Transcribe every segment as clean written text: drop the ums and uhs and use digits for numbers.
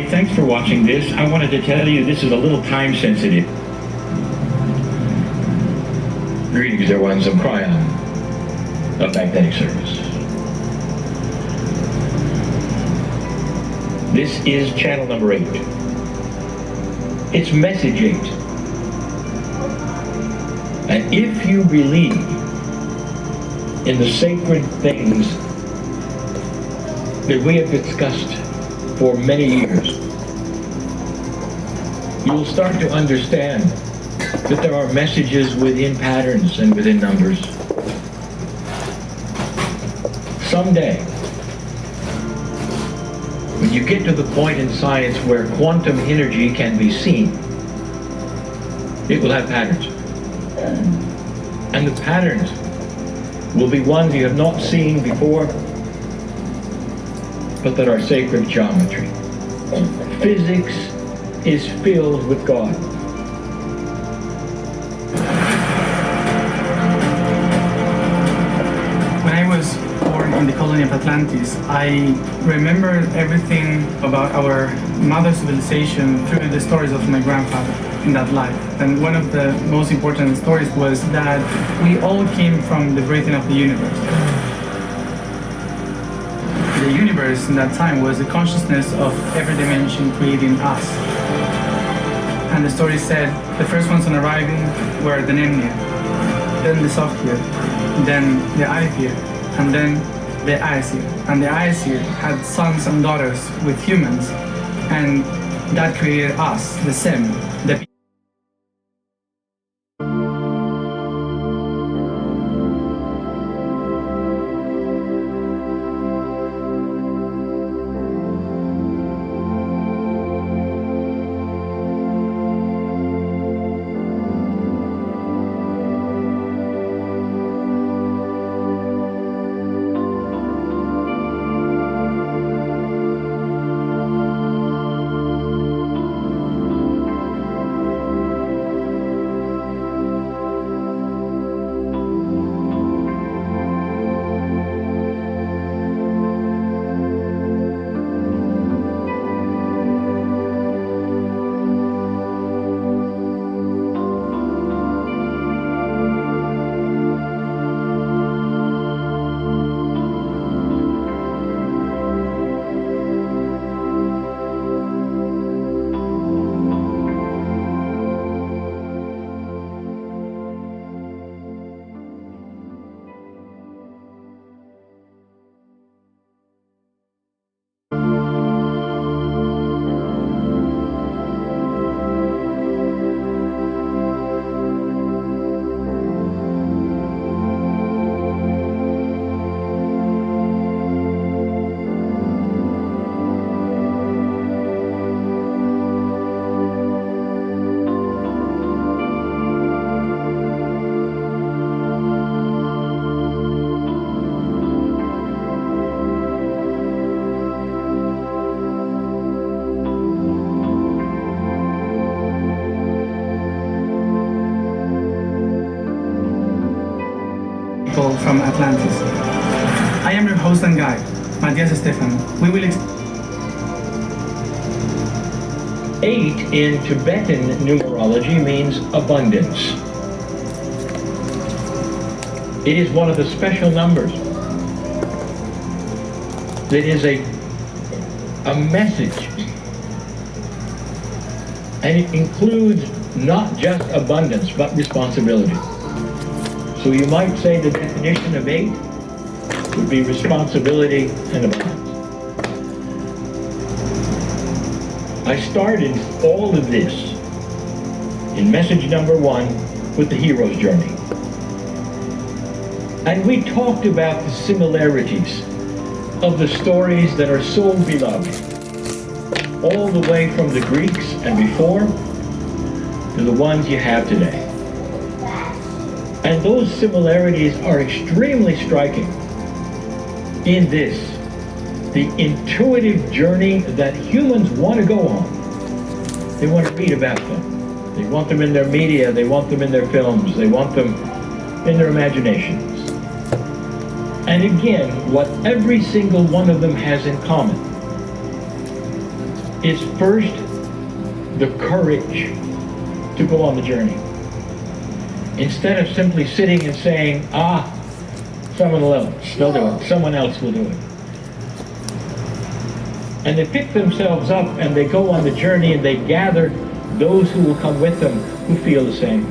Hey, thanks for watching this. I wanted to tell you this is a little time sensitive. Greetings, everyone. I'm Kryon of Magnetic Service. This is channel number 8. It's message 8. And if you believe in the sacred things that we have discussed for many years, you'll start to understand that there are messages within patterns and within numbers. Someday, when you get to the point in science where quantum energy can be seen, it will have patterns. And the patterns will be ones you have not seen before, but that are sacred geometry. Physics is filled with God. When I was born in the colony of Atlantis, I remember everything about our mother civilization through the stories of my grandfather in that life. And one of the most important stories was that we all came from the breathing of the universe. The universe in that time was the consciousness of every dimension creating us. And the story said the first ones on arriving were the Nemnia, then the Software, then the Aether, and then the Aesir. And the Aesir had sons and daughters with humans, and that created us, the Sem, the from Atlantis. I am your host and guide, Matthias Stefan. We will 8 in Tibetan numerology means abundance. It is one of the special numbers that is a message. And it includes not just abundance, but responsibility. So you might say the definition of 8 would be responsibility and abundance. I started all of this in message number 1 with the hero's journey. And we talked about the similarities of the stories that are so beloved, all the way from the Greeks and before to the ones you have today. And those similarities are extremely striking in this, the intuitive journey that humans want to go on. They want to read about them. They want them in their media, they want them in their films, they want them in their imaginations. And again, what every single one of them has in common is first the courage to go on the journey. Instead of simply sitting and saying, someone else will do it, someone else will do it. And they pick themselves up and they go on the journey and they gather those who will come with them who feel the same.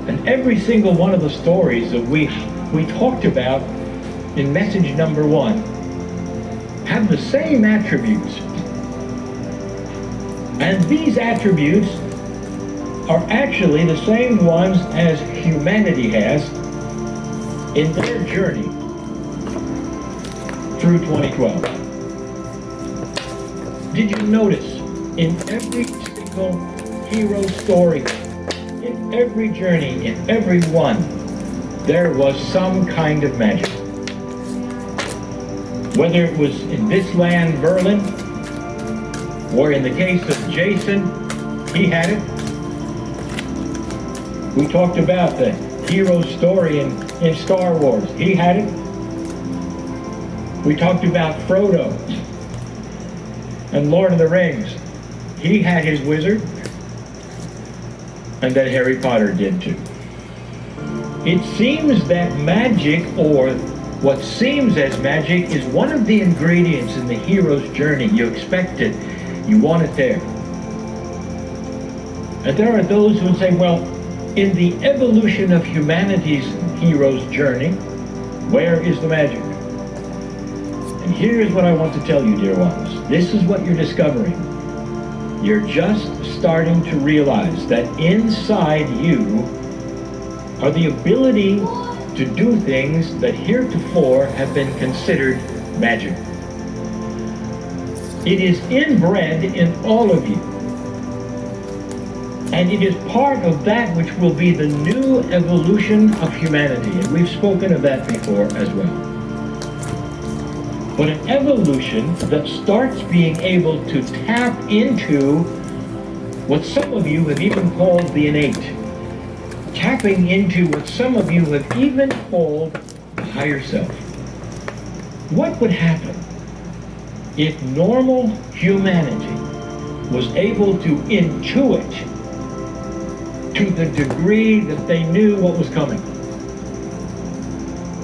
And every single one of the stories that we talked about in message number 1 have the same attributes. And these attributes are actually the same ones as humanity has in their journey through 2012. Did you notice in every single hero story, in every journey, in every one, there was some kind of magic? Whether it was in this land, Berlin, or in the case of Jason, he had it. We talked about the hero story in Star Wars. He had it. We talked about Frodo and Lord of the Rings. He had his wizard. And then Harry Potter did too. It seems that magic, or what seems as magic, is one of the ingredients in the hero's journey. You expect it. You want it there. And there are those who say, well, in the evolution of humanity's hero's journey, where is the magic? And here's what I want to tell you, dear ones. This is what you're discovering. You're just starting to realize that inside you are the ability to do things that heretofore have been considered magic. It is inbred in all of you. And it is part of that which will be the new evolution of humanity. And we've spoken of that before as well. But an evolution that starts being able to tap into what some of you have even called the innate. Tapping into what some of you have even called the higher self. What would happen if normal humanity was able to intuit to the degree that they knew what was coming?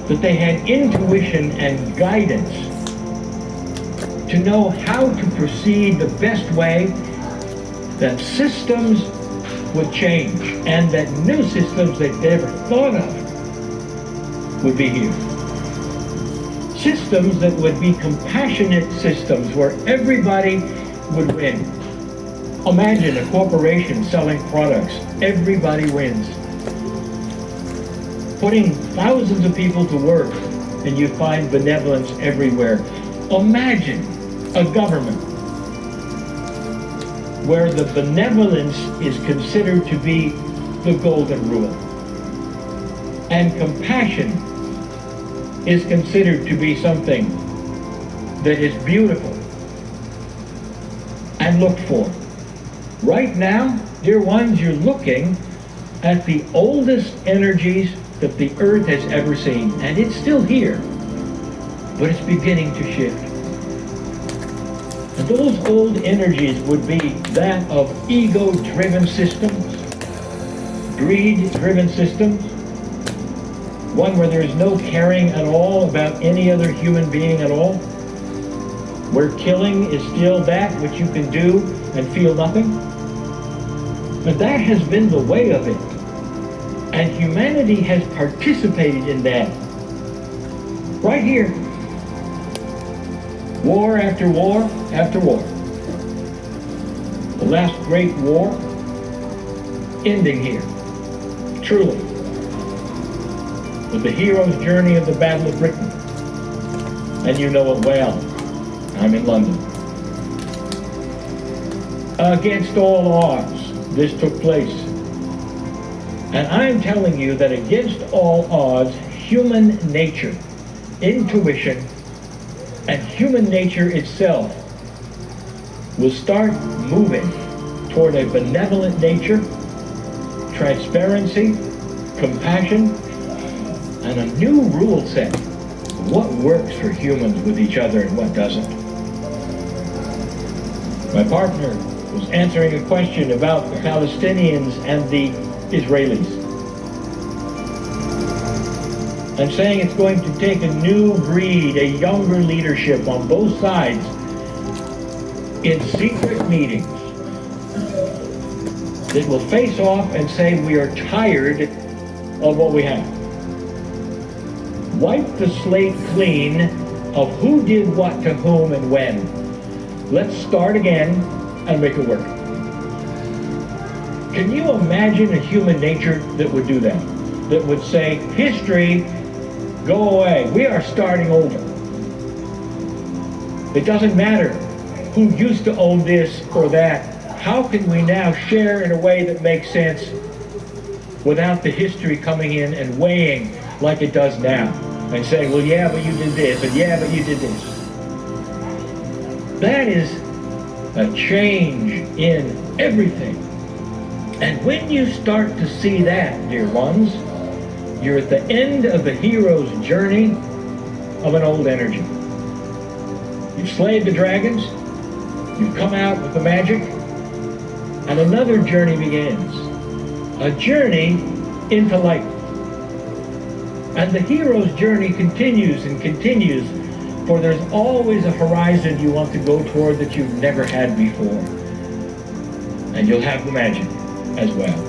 That they had intuition and guidance to know how to proceed the best way, that systems would change and that new systems they'd never thought of would be here. Systems that would be compassionate systems where everybody would win. Imagine a corporation selling products. Everybody wins. Putting thousands of people to work and you find benevolence everywhere. Imagine a government where the benevolence is considered to be the golden rule and compassion is considered to be something that is beautiful and looked for. Right now, dear ones, you're looking at the oldest energies that the earth has ever seen, and it's still here, but it's beginning to shift. And those old energies would be that of ego-driven systems, greed-driven systems, one where there is no caring at all about any other human being at all, where killing is still that which you can do and feel nothing. But that has been the way of it. And humanity has participated in that. Right here. War after war after war. The last great war ending here. Truly. With the hero's journey of the Battle of Britain. And you know it well. I'm in London. Against all odds, this took place. And I'm telling you that against all odds, human nature, intuition, and human nature itself will start moving toward a benevolent nature, transparency, compassion, and a new rule set of what works for humans with each other and what doesn't. My partner was answering a question about the Palestinians and the Israelis. I'm saying it's going to take a new breed, a younger leadership on both sides in secret meetings that will face off and say we are tired of what we have. Wipe the slate clean of who did what to whom and when. Let's start again and make it work. Can you imagine a human nature that would do that? That would say, history, go away. We are starting over. It doesn't matter who used to own this or that. How can we now share in a way that makes sense without the history coming in and weighing like it does now and saying, well, yeah, but you did this, and yeah, but you did this. That is a change in everything. And when you start to see that, dear ones, you're at the end of the hero's journey of an old energy. You've slayed the dragons, you've come out with the magic, and another journey begins. A journey into light. And the hero's journey continues and continues, for there's always a horizon you want to go toward that you've never had before. And you'll have the magic as well.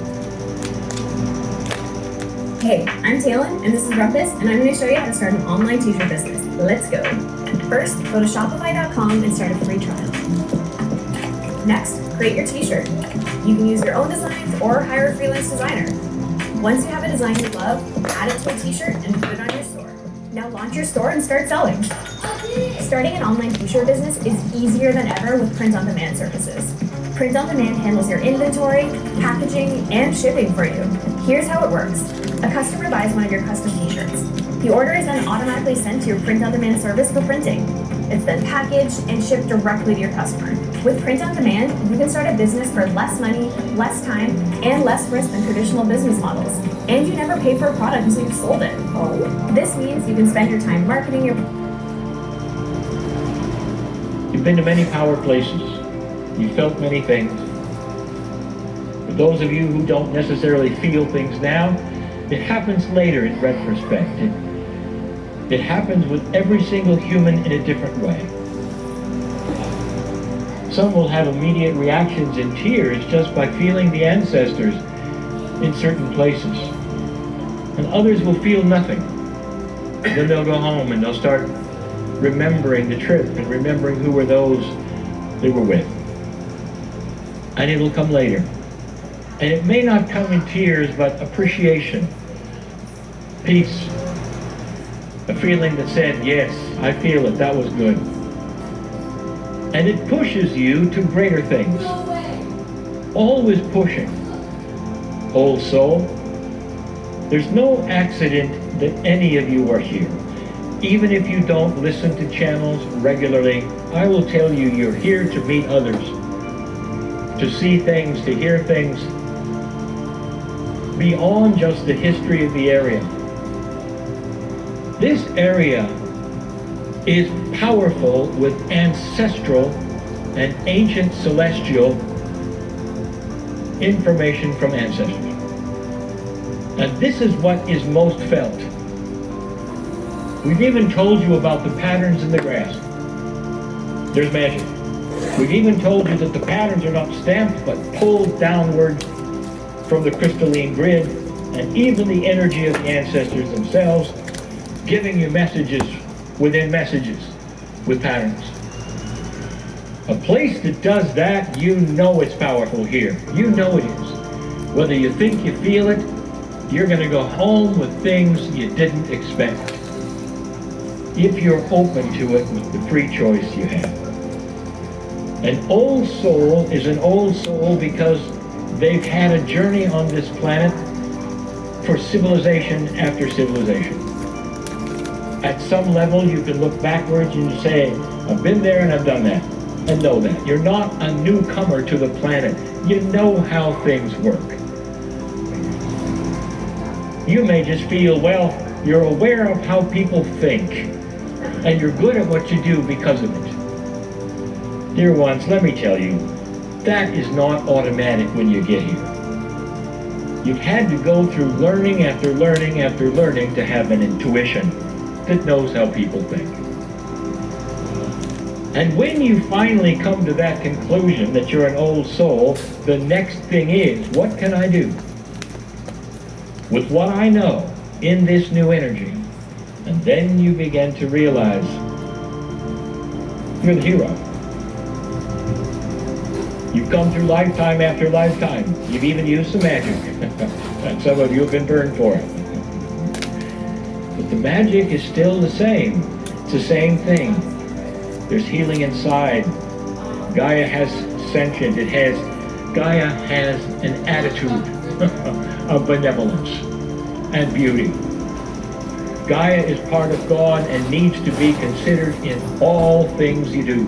Hey, I'm Talon, and this is Rumpus, and I'm going to show you how to start an online t-shirt business. Let's go. First, go to Shopify.com and start a free trial. Next, create your t-shirt. You can use your own designs or hire a freelance designer. Once you have a design you love, add it to a t-shirt and put it on your store. Now launch your store and start selling. Starting an online t-shirt business is easier than ever with print-on-demand services. Print-on-demand handles your inventory, packaging, and shipping for you. Here's how it works. A customer buys one of your custom t-shirts. The order is then automatically sent to your print-on-demand service for printing. It's then packaged and shipped directly to your customer. With print-on-demand, you can start a business for less money, less time, and less risk than traditional business models. And you never pay for a product until you've sold it. This means you can spend your time marketing your... You've been to many power places. You've felt many things. For those of you who don't necessarily feel things now, it happens later in retrospect. It happens with every single human in a different way. Some will have immediate reactions in tears just by feeling the ancestors in certain places. And others will feel nothing. And then they'll go home and they'll start remembering the trip and remembering who were those they were with. And it'll come later. And it may not come in tears, but appreciation, peace, a feeling that said, yes, I feel it, that was good. And it pushes you to greater things. Always pushing. Old soul, there's no accident that any of you are here. Even if you don't listen to channels regularly, I will tell you you're here to meet others, to see things, to hear things beyond just the history of the area. This area is powerful with ancestral and ancient celestial information from ancestors. And this is what is most felt. We've even told you about the patterns in the grass. There's magic. We've even told you that the patterns are not stamped but pulled downward from the crystalline grid, and even the energy of the ancestors themselves giving you messages within messages with patterns. A place that does that, you know it's powerful here. You know it is. Whether you think you feel it, you're going to go home with things you didn't expect. If you're open to it with the free choice you have. An old soul is an old soul because they've had a journey on this planet for civilization after civilization. At some level, you can look backwards and say, I've been there and I've done that, and know that. You're not a newcomer to the planet. You know how things work. You may just feel, well, you're aware of how people think, and you're good at what you do because of it. Dear ones, let me tell you, that is not automatic when you get here. You've had to go through learning after learning after learning to have an intuition that knows how people think. And when you finally come to that conclusion that you're an old soul, the next thing is, what can I do with what I know in this new energy? And then you begin to realize you're the hero. You've come through lifetime after lifetime. You've even used some magic. And some of you have been burned for it. But the magic is still the same. It's the same thing. There's healing inside. Gaia has sentient. Gaia has an attitude of benevolence and beauty. Gaia is part of God and needs to be considered in all things you do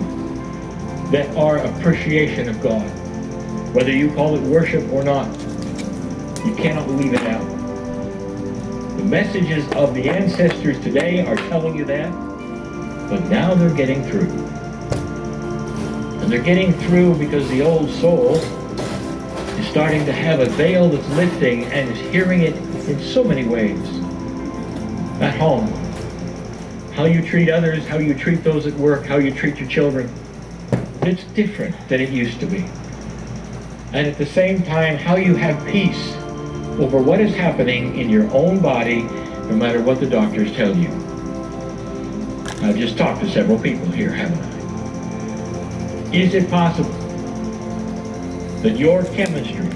that are appreciation of God. Whether you call it worship or not, you cannot leave it out. The messages of the ancestors today are telling you that, but now they're getting through. And they're getting through because the old soul is starting to have a veil that's lifting and is hearing it in so many ways. At home, how you treat others, how you treat those at work, how you treat your children. It's different than it used to be. And at the same time, how you have peace over what is happening in your own body, no matter what the doctors tell you. I've just talked to several people here, haven't I? Is it possible that your chemistry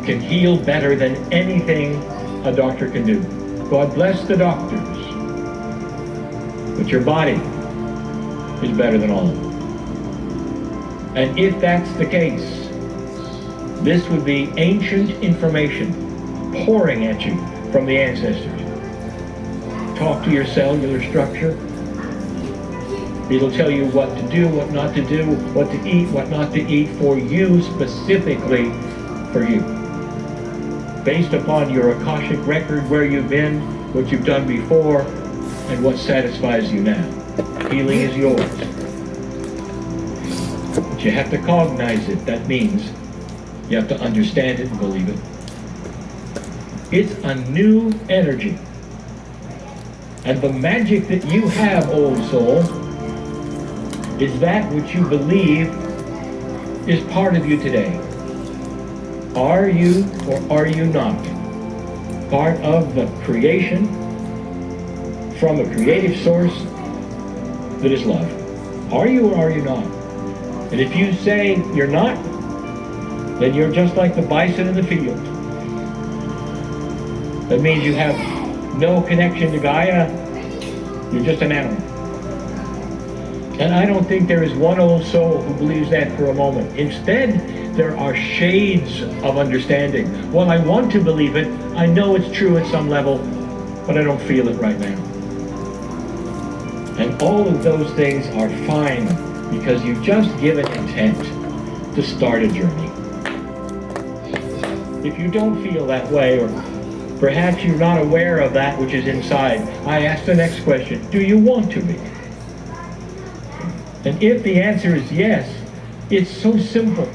can heal better than anything a doctor can do? God bless the doctors, but your body is better than all of them. And if that's the case, this would be ancient information pouring at you from the ancestors. Talk to your cellular structure. It'll tell you what to do, what not to do, what to eat, what not to eat for you, specifically for you. Based upon your Akashic record, where you've been, what you've done before, and what satisfies you now. Healing is yours. But you have to cognize it. That means you have to understand it and believe it. It's a new energy. And the magic that you have, old soul, is that which you believe is part of you today. Are you or are you not part of the creation from a creative source that is love? Are you or are you not? And if you say you're not, then you're just like the bison in the field. That means you have no connection to Gaia. You're just an animal. And I don't think there is one old soul who believes that for a moment. Instead, there are shades of understanding. Well, I want to believe it. I know it's true at some level, but I don't feel it right now. And all of those things are fine because you've just given intent to start a journey. If you don't feel that way, or perhaps you're not aware of that which is inside, I ask the next question, do you want to be? And if the answer is yes, it's so simple.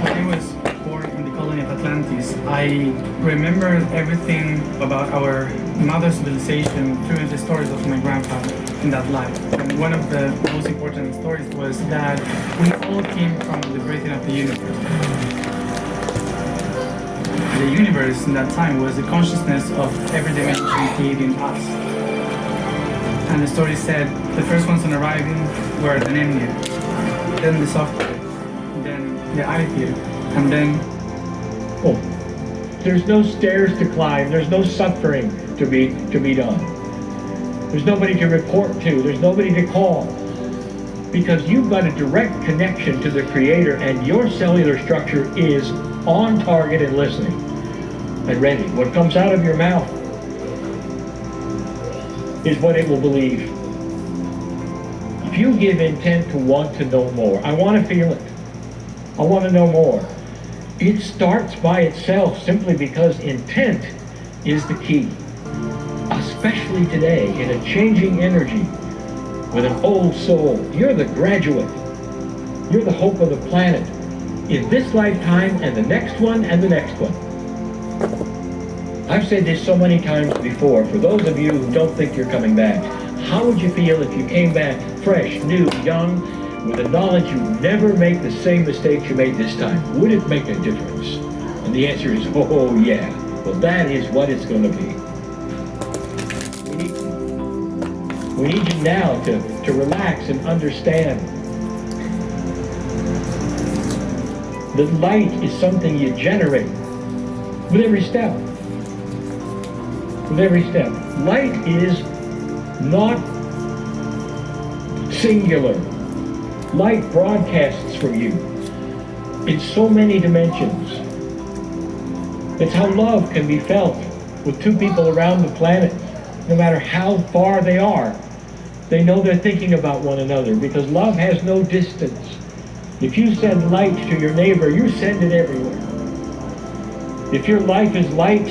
When I was born in the colony of Atlantis, I remembered everything about our mother civilization through the stories of my grandfather in that life. And one of the most important stories was that we all came from the breathing of the universe. The universe in that time was the consciousness of every dimension creating us. And the story said the first ones on arriving were the Nemnia, then the software, then the Aether, and then... Oh, there's no stairs to climb, there's no suffering to be done. There's nobody to report to, there's nobody to call. Because you've got a direct connection to the Creator and your cellular structure is on target and listening and ready. What comes out of your mouth is what it will believe. If you give intent to want to know more, I want to feel it, I want to know more, it starts by itself simply because intent is the key. I especially today, in a changing energy with an old soul. You're the graduate. You're the hope of the planet in this lifetime and the next one and the next one. I've said this so many times before. For those of you who don't think you're coming back, how would you feel if you came back fresh, new, young, with the knowledge you never make the same mistakes you made this time? Would it make a difference? And the answer is, oh yeah. Well, that is what it's going to be. We need you now to relax and understand that light is something you generate with every step. With every step. Light is not singular. Light broadcasts from you in so many dimensions. It's how love can be felt with two people around the planet. No matter how far they are, they know they're thinking about one another, because love has no distance. If you send light to your neighbor, you send it everywhere. If your life is light,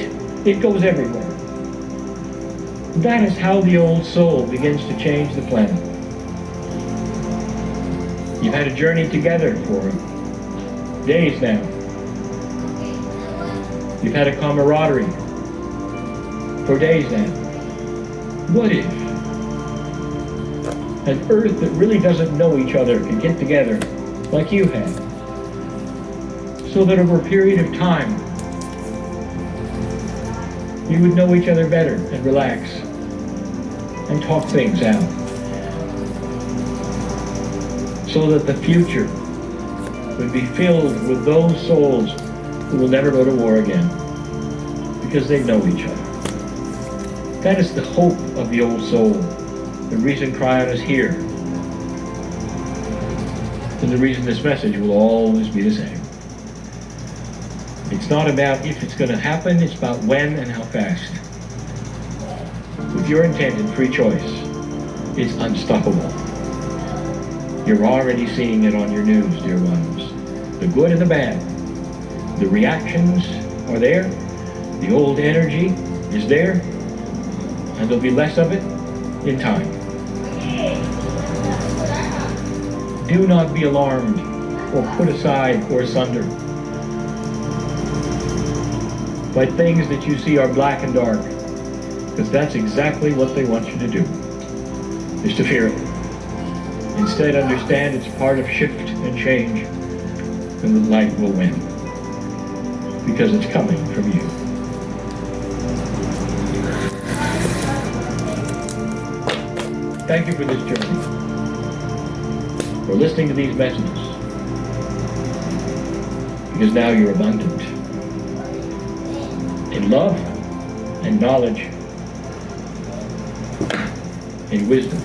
it goes everywhere. That is how the old soul begins to change the planet. You've had a journey together for days now. You've had a camaraderie for days now. What if an Earth that really doesn't know each other could get together like you have, so that over a period of time you would know each other better and relax and talk things out, so that the future would be filled with those souls who will never go to war again because they know each other. That is the hope of the old soul, the reason Kryon is here, and the reason this message will always be the same. It's not about if it's going to happen, it's about when and how fast. With your intent and free choice, it's unstoppable. You're already seeing it on your news, dear ones. The good and the bad. The reactions are there. The old energy is there. And there'll be less of it in time. Do not be alarmed or put aside or asunder by things that you see are black and dark, because that's exactly what they want you to do, is to fear it. Instead, understand it's part of shift and change, and the light will win, because it's coming from you. Thank you for this journey, for listening to these messages, because now you're abundant in love and knowledge, in wisdom,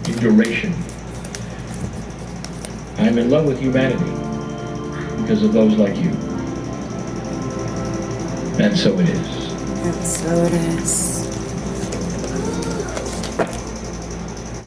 in duration. I'm in love with humanity because of those like you. And so it is. And so it is.